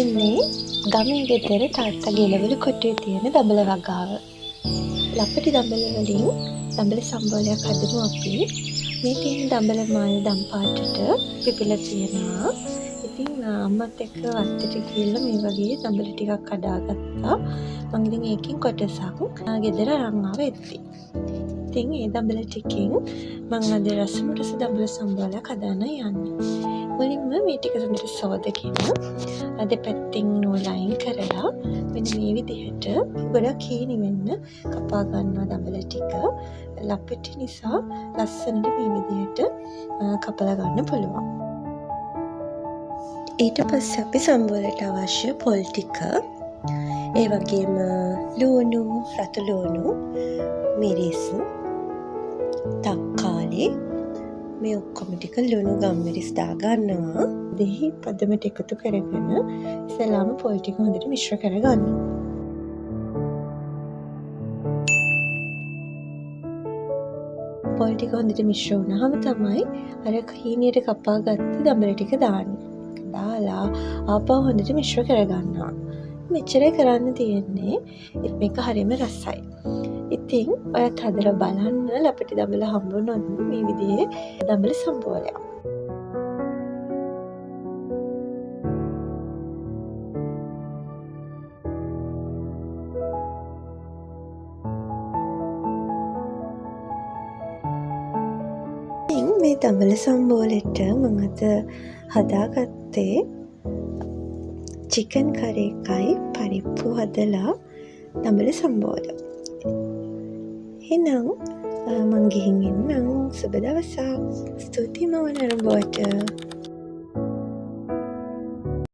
එන්නේ ගමේ ගෙදර තාත්තා ගෙලවලු කොටුවේ තියෙන දඹල වගාව. ලපටි දඹල වලින් දඹල සම්බෝලයක් හදමු අපි. මේ තියෙන දඹල මල් දම් පාටට පිපිලා තියෙනවා. ඉතින් අම්මත් එක්ක වත්තට ගිහිල්ලා මේ වගේ දඹල ටිකක් කඩාගත්තා. මම ඉතින් ඒකෙන් කොටසක් ගෙදර අරන් ආවා එද්දි. ඉතින් ඒ දඹල ටිකෙන් මම අද රසම රස දඹල සම්බෝලයක් හදාන්න යන්නේ. මුලින්ම මේ ටික හොඳට සෝදගෙන දෙපැත්තෙන් නූල අයින් කරලා මෙන්න මේ විදිහට ගොඩක් හීනි වෙන්න කපා ගන්නවා දඹල ටික. ලපටි නිසා ලස්සනට මේ විදිහට කපලා ගන්න පුළුවන්. ඊට පස්සේ අපි සම්බෝලයට අවශ්‍ය පොල් ටික, ඒ වගේම ලුණු, රතු ලුණු, මිරිස්, තක්කාලි මේ ඔක්කොම ටික ලුණු ගම්මිරිස් දා ගන්නවා. දෙහි පදමට එකතු කරගෙන ඉස්සෙල්ලාම පොල් ටික හොඳට මිශ්‍ර කරගන්න. පොල් ටික හොඳට මිශ්‍ර වුණාම තමයි අර හීනියට කපාගත්ත දඹල ටික දාන්නේ. දාලා ආපහු හොඳට මිශ්‍ර කරගන්නවා. මෙච්චරයි කරන්න තියෙන්නේ. මේක හරියම රසයි. ඉතින් ඔයත් හදලා බලන්න. ලපටි දඹල හම්බුනොත් මේ විදිහේ දඹල සම්බෝලයක්. මේ දඹල සම්බෝලෙට මම අද හදාගත්තේ චිකන් කරි එකයි පරිප්පු හදලා දඹල සම්බෝල. එහෙනම් මං ගිහින් එන්නම්. සුබ දවසක්. ස්තුතියි මම නරඹුවට.